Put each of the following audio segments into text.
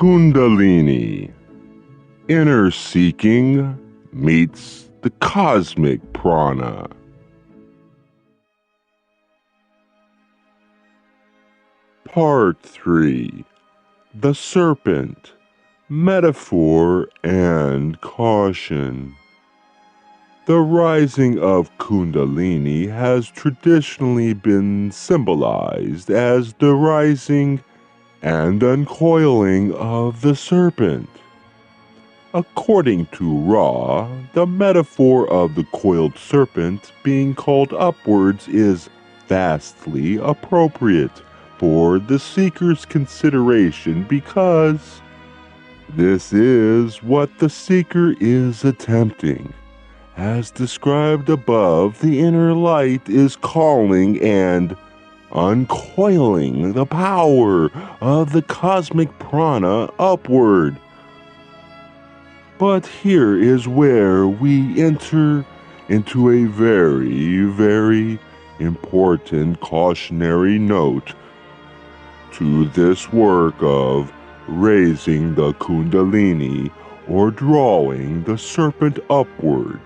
Kundalini. Inner seeking meets the Cosmic Prana. Part 3. The Serpent, Metaphor and Caution. The rising of Kundalini has traditionally been symbolized as the rising and uncoiling of the serpent. According to Ra, the metaphor of the coiled serpent being called upwards is vastly appropriate for the seeker's consideration because this is what the seeker is attempting. As described above, the inner light is calling and uncoiling the power of the cosmic prana upward. But here is where we enter into a very, very important cautionary note to this work of raising the Kundalini or drawing the serpent upward.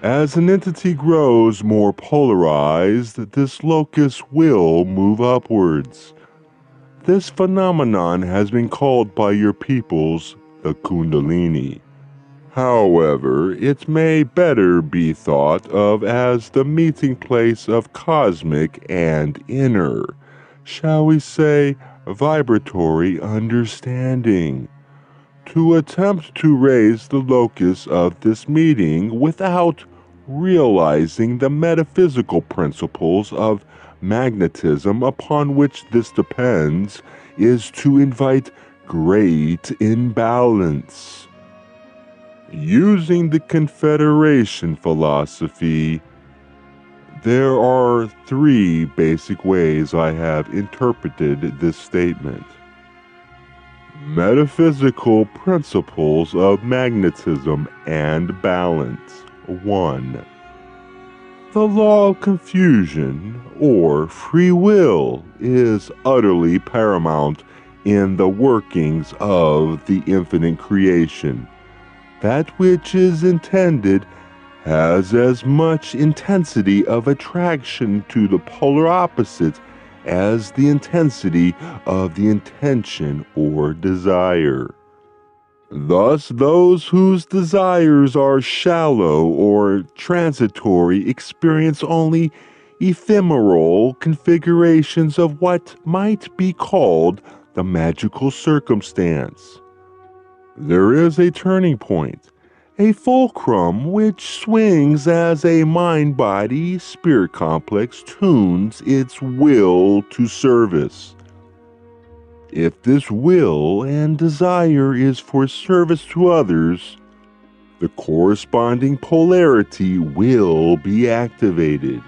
As an entity grows more polarized, this locus will move upwards. This phenomenon has been called by your peoples the Kundalini. However, it may better be thought of as the meeting place of cosmic and inner, shall we say, vibratory understanding. To attempt to raise the locus of this meeting without realizing the metaphysical principles of magnetism upon which this depends is to invite great imbalance. Using the Confederation philosophy, there are three basic ways I have interpreted this statement. Metaphysical principles of magnetism and balance. 1. The law of confusion, or free will, is utterly paramount in the workings of the infinite creation. That which is intended has as much intensity of attraction to the polar opposite as the intensity of the intention or desire. Thus, those whose desires are shallow or transitory experience only ephemeral configurations of what might be called the magical circumstance. There is a turning point, a fulcrum which swings as a mind-body-spirit complex tunes its will to service. If this will and desire is for service to others, the corresponding polarity will be activated.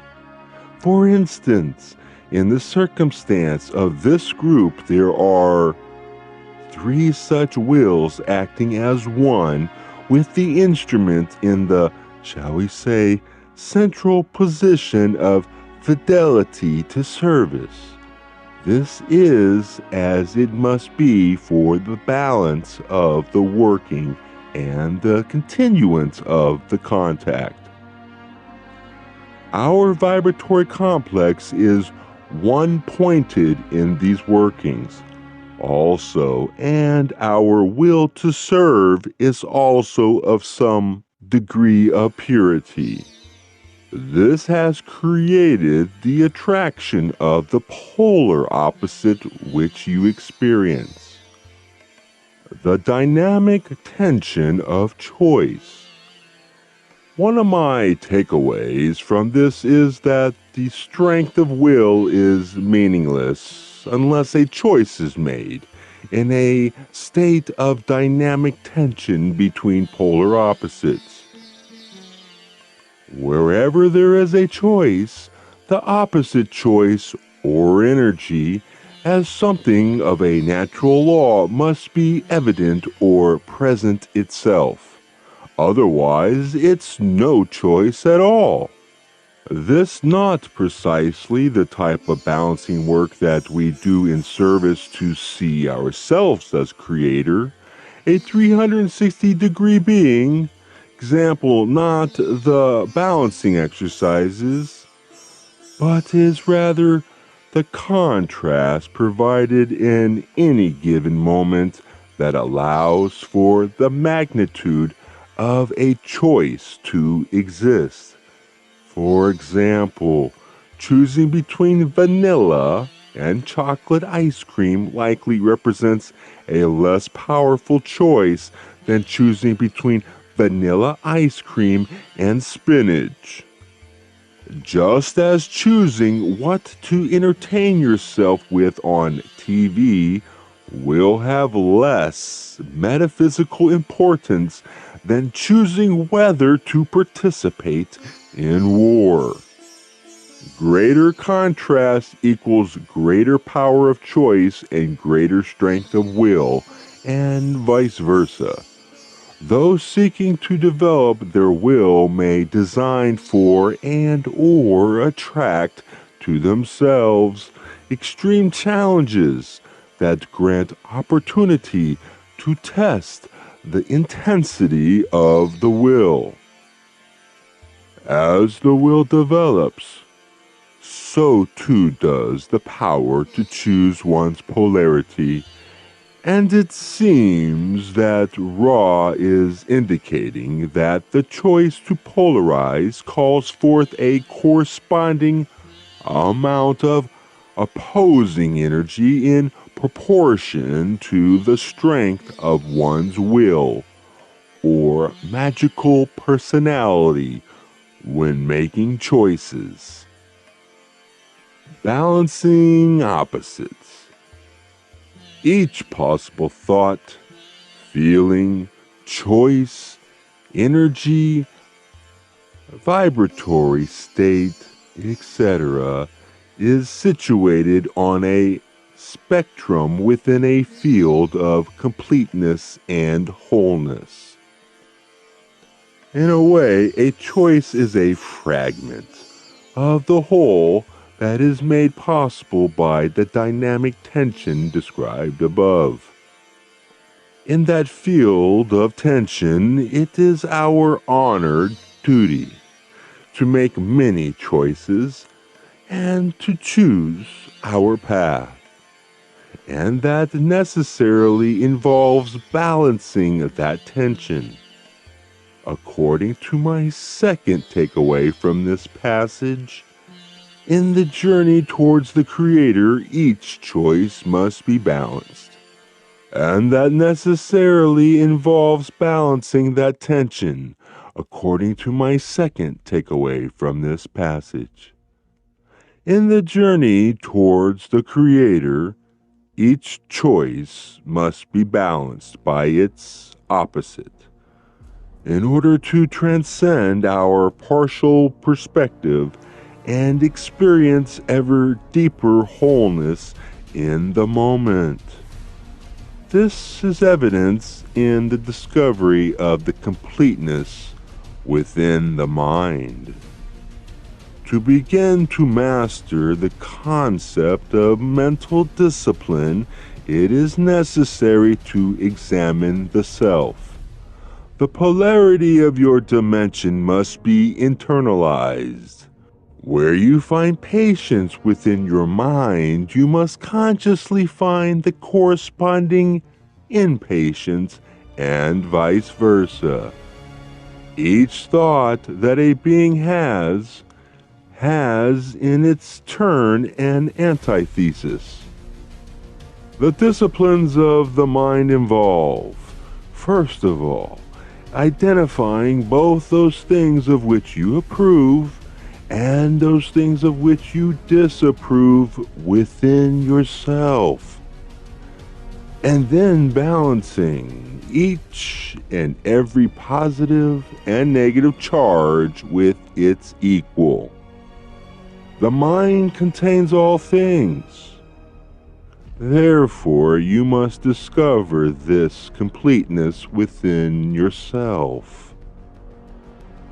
For instance, in the circumstance of this group, there are 3 such wills acting as one, with the instrument in the, shall we say, central position of fidelity to service. This is as it must be for the balance of the working and the continuance of the contact. Our vibratory complex is one-pointed in these workings also, and our will to serve is also of some degree of purity. This has created the attraction of the polar opposite which you experience. The dynamic tension of choice. One of my takeaways from this is that the strength of will is meaningless unless a choice is made in a state of dynamic tension between polar opposites. Wherever there is a choice, the opposite choice or energy, as something of a natural law, must be evident or present itself. Otherwise, it's no choice at all. This not precisely the type of balancing work that we do in service to see ourselves as creator, a 360-degree being, example, not the balancing exercises, but is rather the contrast provided in any given moment that allows for the magnitude of a choice to exist. For example, choosing between vanilla and chocolate ice cream likely represents a less powerful choice than choosing between vanilla ice cream and spinach. Just as choosing what to entertain yourself with on TV will have less metaphysical importance than choosing whether to participate in war. Greater contrast equals greater power of choice and greater strength of will, and vice versa. Those seeking to develop their will may design for and or attract to themselves extreme challenges that grant opportunity to test the intensity of the will. As the will develops, so too does the power to choose one's polarity, and it seems that Ra is indicating that the choice to polarize calls forth a corresponding amount of opposing energy in proportion to the strength of one's will or magical personality when making choices. Balancing opposites. Each possible thought, feeling, choice, energy, vibratory state, etc., is situated on a spectrum within a field of completeness and wholeness. In a way, a choice is a fragment of the whole that is made possible by the dynamic tension described above. In that field of tension, it is our honored duty to make many choices and to choose our path. And that necessarily involves balancing that tension. According to my second takeaway from this passage, in the journey towards the Creator, each choice must be balanced. And that necessarily involves balancing that tension, according to my second takeaway from this passage. In the journey towards the Creator, each choice must be balanced by its opposite. In order to transcend our partial perspective and experience ever deeper wholeness in the moment. This is evidence in the discovery of the completeness within the mind. To begin to master the concept of mental discipline, it is necessary to examine the self. The polarity of your dimension must be internalized. Where you find patience within your mind, you must consciously find the corresponding impatience and vice versa. Each thought that a being has in its turn an antithesis. The disciplines of the mind involve, first of all, identifying both those things of which you approve and those things of which you disapprove within yourself. And then balancing each and every positive and negative charge with its equal. The mind contains all things. Therefore, you must discover this completeness within yourself.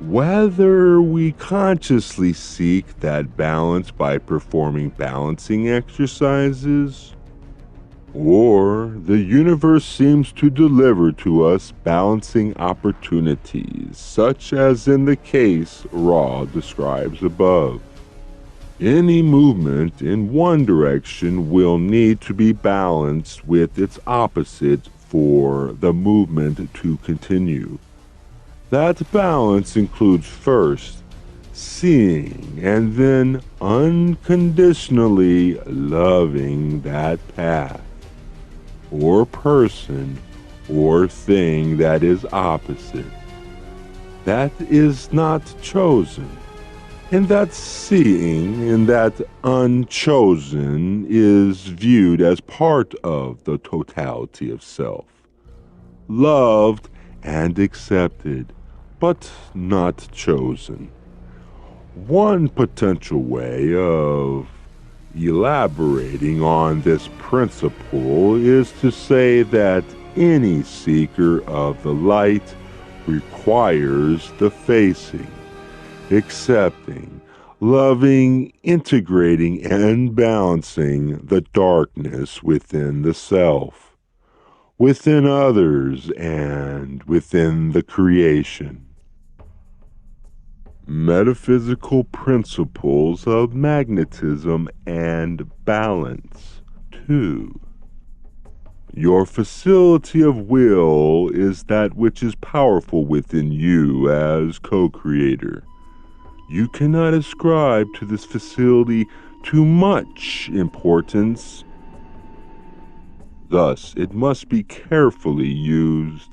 Whether we consciously seek that balance by performing balancing exercises, or the universe seems to deliver to us balancing opportunities, such as in the case Ra describes above. Any movement in one direction will need to be balanced with its opposite for the movement to continue. That balance includes first seeing and then unconditionally loving that path, or person, or thing that is opposite. That is not chosen. And that seeing and that unchosen is viewed as part of the totality of self. Loved and accepted, but not chosen. One potential way of elaborating on this principle is to say that any seeker of the light requires the facing, accepting, loving, integrating, and balancing the darkness within the self, within others, and within the creation. Metaphysical principles of magnetism and balance. 2. Your facility of will is that which is powerful within you as co-creator. You cannot ascribe to this facility too much importance. Thus, it must be carefully used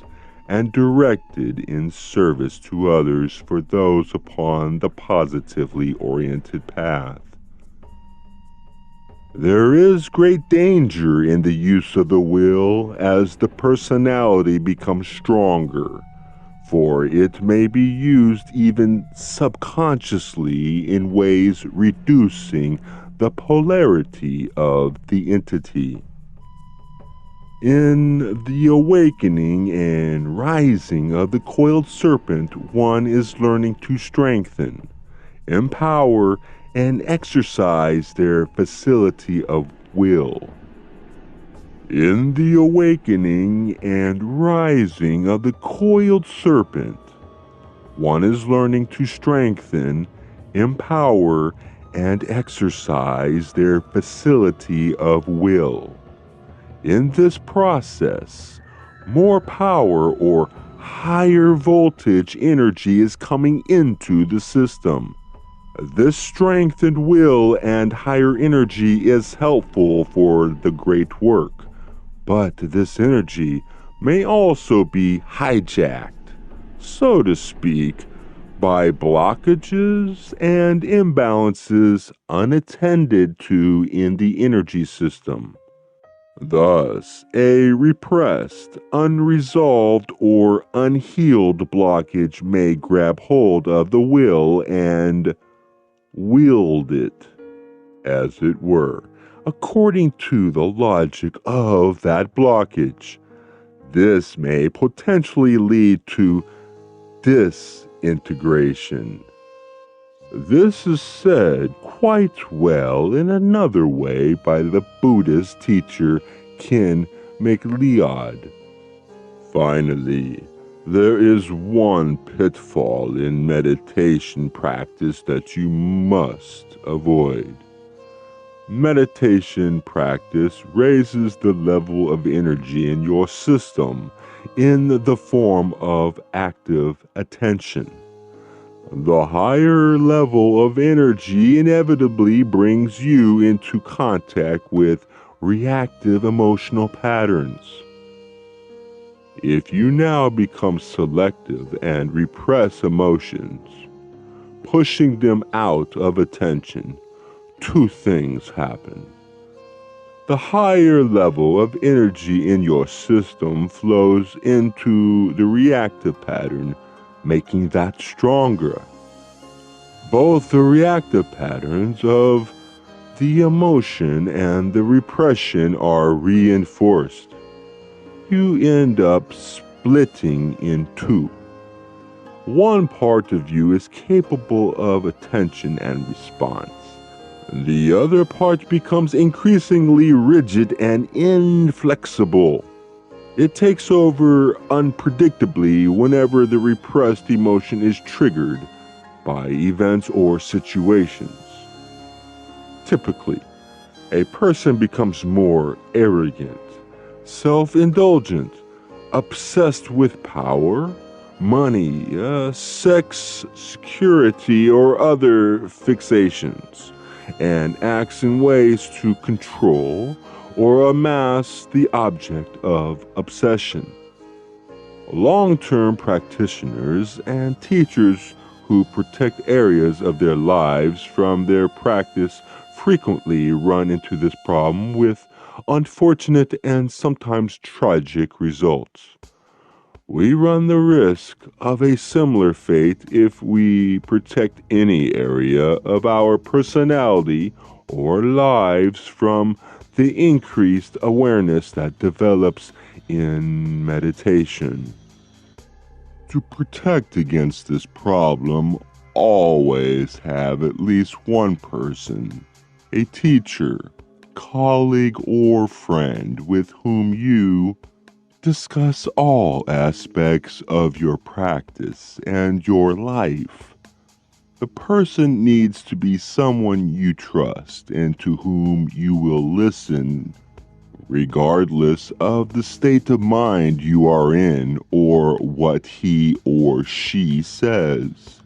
and directed in service to others for those upon the positively oriented path. There is great danger in the use of the will as the personality becomes stronger, for it may be used even subconsciously in ways reducing the polarity of the entity. In the awakening and rising of the coiled serpent, one is learning to strengthen, empower, and exercise their facility of will. In the awakening and rising of the coiled serpent, one is learning to strengthen, empower, and exercise their facility of will. In this process, more power or higher voltage energy is coming into the system. This strengthened will and higher energy is helpful for the great work, but this energy may also be hijacked, so to speak, by blockages and imbalances unattended to in the energy system. Thus, a repressed, unresolved, or unhealed blockage may grab hold of the will and wield it, as it were, according to the logic of that blockage. This may potentially lead to disintegration. This is said quite well in another way by the Buddhist teacher Kin McLeod. Finally, there is one pitfall in meditation practice that you must avoid. Meditation practice raises the level of energy in your system in the form of active attention. The higher level of energy inevitably brings you into contact with reactive emotional patterns. If you now become selective and repress emotions, pushing them out of attention, two things happen. The higher level of energy in your system flows into the reactive pattern, making that stronger. Both the reactive patterns of the emotion and the repression are reinforced. You end up splitting in two. one part of you is capable of attention and response. The other part becomes increasingly rigid and inflexible. It takes over unpredictably whenever the repressed emotion is triggered by events or situations. Typically, a person becomes more arrogant, self-indulgent, obsessed with power, money, sex, security, or other fixations, and acts in ways to control or amass the object of obsession. Long-term practitioners and teachers who protect areas of their lives from their practice frequently run into this problem with unfortunate and sometimes tragic results. We run the risk of a similar fate if we protect any area of our personality or lives from the increased awareness that develops in meditation. To protect against this problem, always have at least one person, a teacher, colleague, or friend with whom you discuss all aspects of your practice and your life. The person needs to be someone you trust and to whom you will listen, regardless of the state of mind you are in or what he or she says.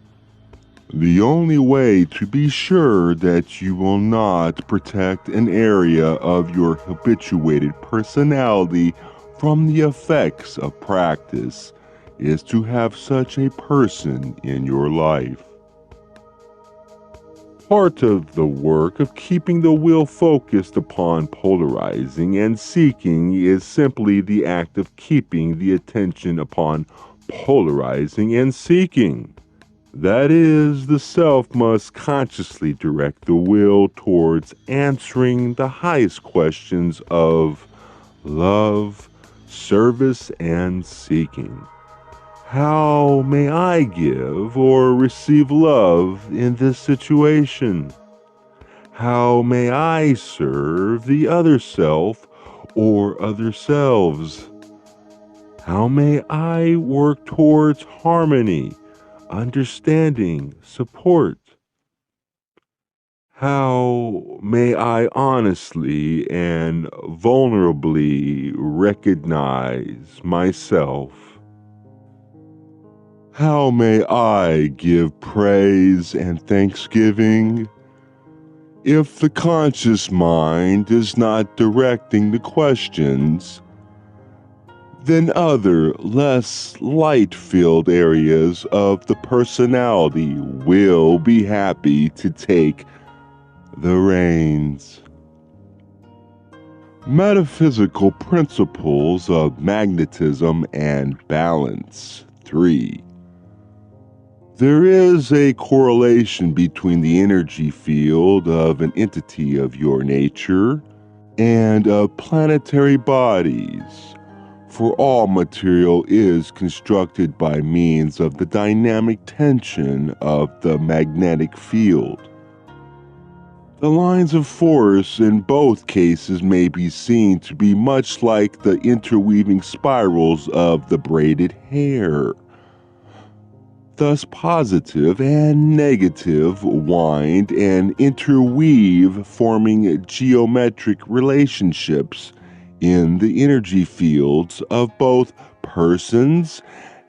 The only way to be sure that you will not protect an area of your habituated personality from the effects of practice is to have such a person in your life. Part of the work of keeping the will focused upon polarizing and seeking is simply the act of keeping the attention upon polarizing and seeking. That is, the self must consciously direct the will towards answering the highest questions of love, service, and seeking. How may I give or receive love in this situation? How may I serve the other self or other selves? How may I work towards harmony, understanding, support? How may I honestly and vulnerably recognize myself? How may I give praise and thanksgiving? If the conscious mind is not directing the questions, then other, less light-filled areas of the personality will be happy to take the reins. Metaphysical principles of magnetism and balance. 3. There is a correlation between the energy field of an entity of your nature and of planetary bodies, for all material is constructed by means of the dynamic tension of the magnetic field. The lines of force in both cases may be seen to be much like the interweaving spirals of the braided hair. Thus positive and negative wind and interweave, forming geometric relationships in the energy fields of both persons,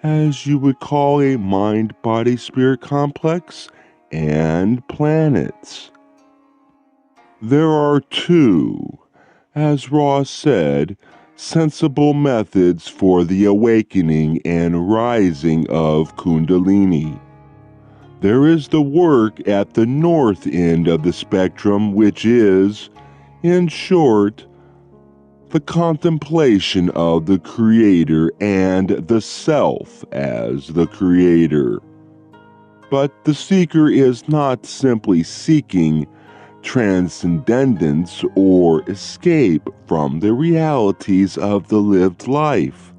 as you would call a mind-body-spirit complex, and planets. There are two, as Ross said, sensible methods for the awakening and rising of Kundalini. There is the work at the north end of the spectrum, which is, in short, the contemplation of the Creator and the Self as the Creator. But the seeker is not simply seeking transcendence or escape from the realities of the lived life.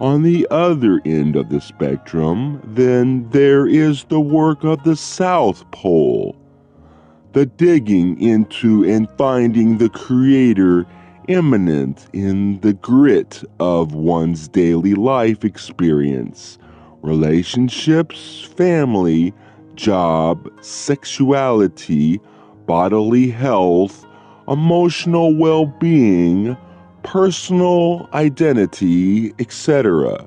On the other end of the spectrum, then there is the work of the South Pole, the digging into and finding the Creator immanent in the grit of one's daily life experience, relationships, family, job, sexuality, bodily health, emotional well-being, personal identity, etc.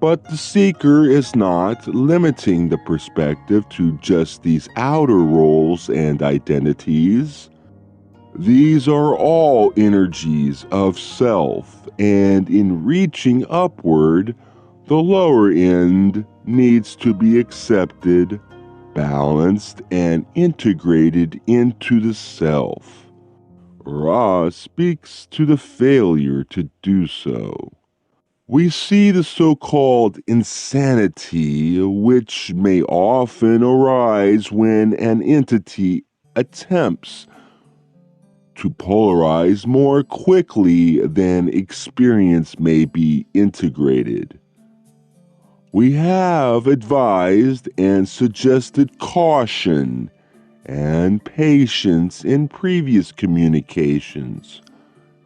But the seeker is not limiting the perspective to just these outer roles and identities. These are all energies of self, and in reaching upward, the lower end needs to be accepted, balanced, and integrated into the self. Ra speaks to the failure to do so. We see the so-called insanity, which may often arise when an entity attempts to polarize more quickly than experience may be integrated. We have advised and suggested caution and patience in previous communications,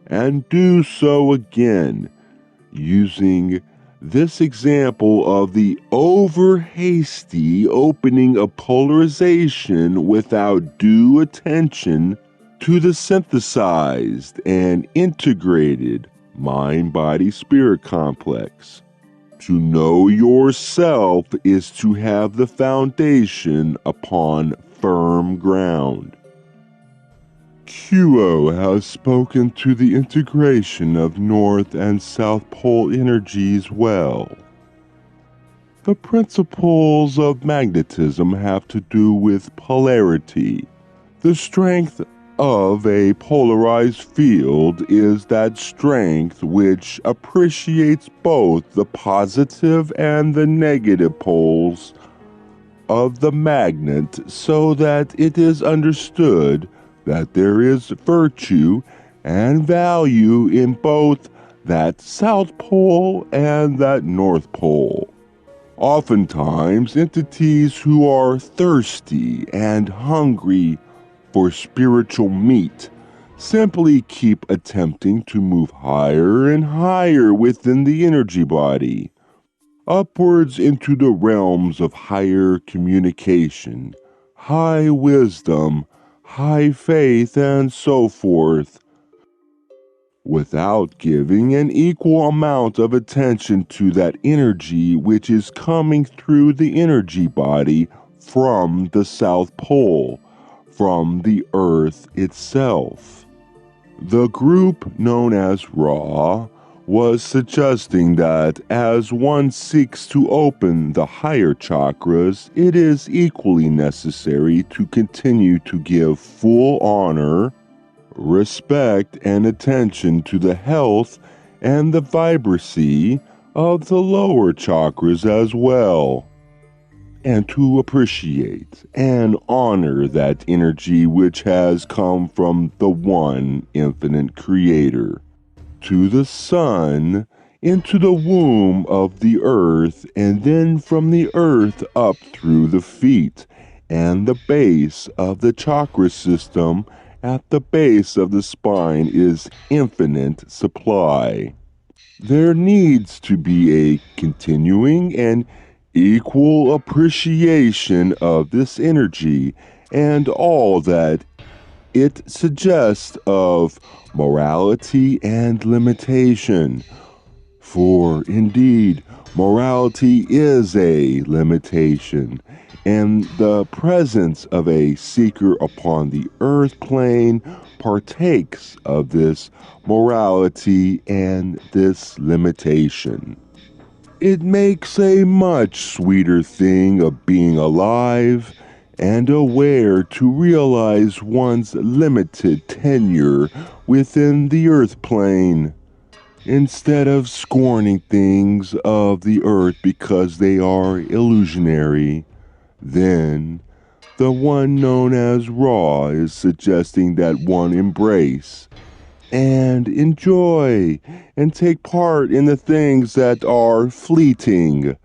and do so again, using this example of the over-hasty opening of polarization without due attention to the synthesized and integrated mind-body-spirit complex. To know yourself is to have the foundation upon firm ground. Qo has spoken to the integration of North and South Pole energies well. The principles of magnetism have to do with polarity. The strength of a polarized field is that strength which appreciates both the positive and the negative poles of the magnet, so that it is understood that there is virtue and value in both that South Pole and that North Pole. Oftentimes, entities who are thirsty and hungry for spiritual meat simply keep attempting to move higher and higher within the energy body, upwards into the realms of higher communication, high wisdom, high faith, and so forth, without giving an equal amount of attention to that energy which is coming through the energy body from the South Pole, from the Earth itself. The group known as Ra was suggesting that as one seeks to open the higher chakras, it is equally necessary to continue to give full honor, respect, and attention to the health and the vibrancy of the lower chakras as well, and to appreciate and honor that energy which has come from the one infinite creator, to the sun, into the womb of the earth, and then from the earth up through the feet and the base of the chakra system. At the base of the spine is infinite supply. There needs to be a continuing and equal appreciation of this energy and all that it suggests of morality and limitation. For indeed, morality is a limitation, and the presence of a seeker upon the earth plane partakes of this morality and this limitation. It makes a much sweeter thing of being alive and aware to realize one's limited tenure within the earth plane, instead of scorning things of the earth because they are illusionary. Then, the one known as Ra is suggesting that one embrace and enjoy and take part in the things that are fleeting,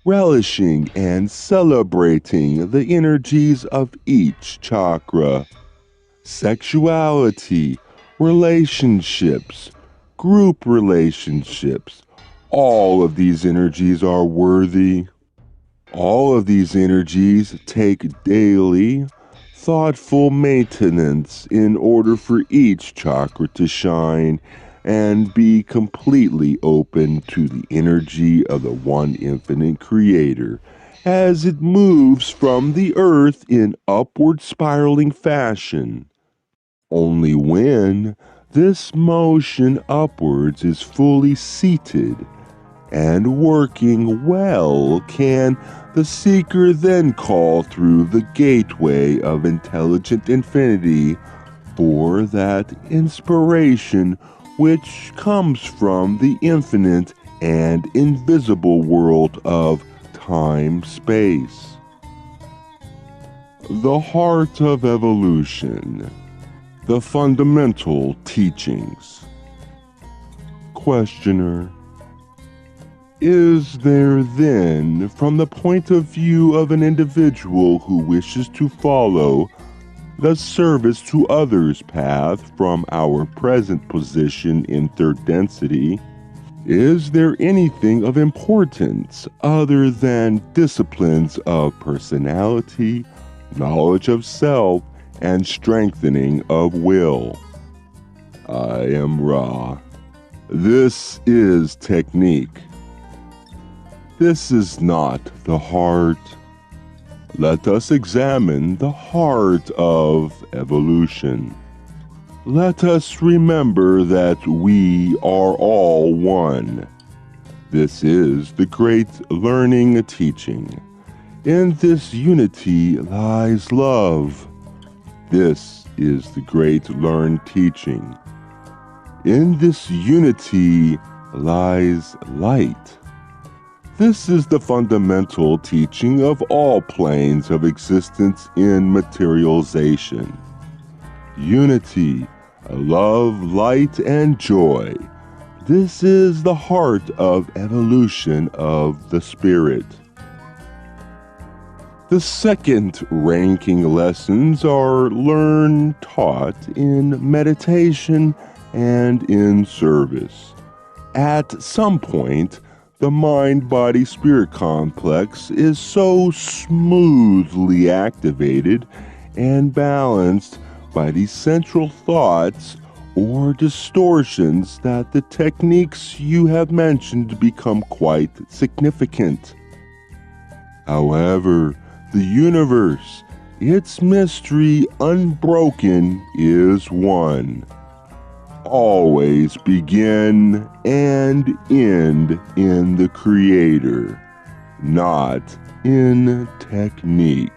relishing and celebrating the energies of each chakra. Sexuality, relationships, group relationships, all of these energies are worthy. All of these energies take daily, thoughtful maintenance in order for each chakra to shine and be completely open to the energy of the one infinite creator as it moves from the earth in upward spiraling fashion. Only when this motion upwards is fully seated and working well can the seeker then call through the gateway of intelligent infinity for that inspiration which comes from the infinite and invisible world of time-space. The heart of evolution. The fundamental teachings. Questioner. Is there then, from the point of view of an individual who wishes to follow the service to others path from our present position in third density, is there anything of importance other than disciplines of personality, knowledge of self, and strengthening of will? I am Ra. This is technique. This is not the heart. Let us examine the heart of evolution. Let us remember that we are all one. This is the great learning teaching. In this unity lies love. This is the great learned teaching. In this unity lies light. This is the fundamental teaching of all planes of existence in materialization. Unity, love, light, and joy. This is the heart of evolution of the spirit. The second ranking lessons are learned, taught in meditation and in service. At some point, the mind-body-spirit complex is so smoothly activated and balanced by these central thoughts or distortions that the techniques you have mentioned become quite significant. However, the universe, its mystery unbroken, is one. Always begin and end in the Creator, not in technique.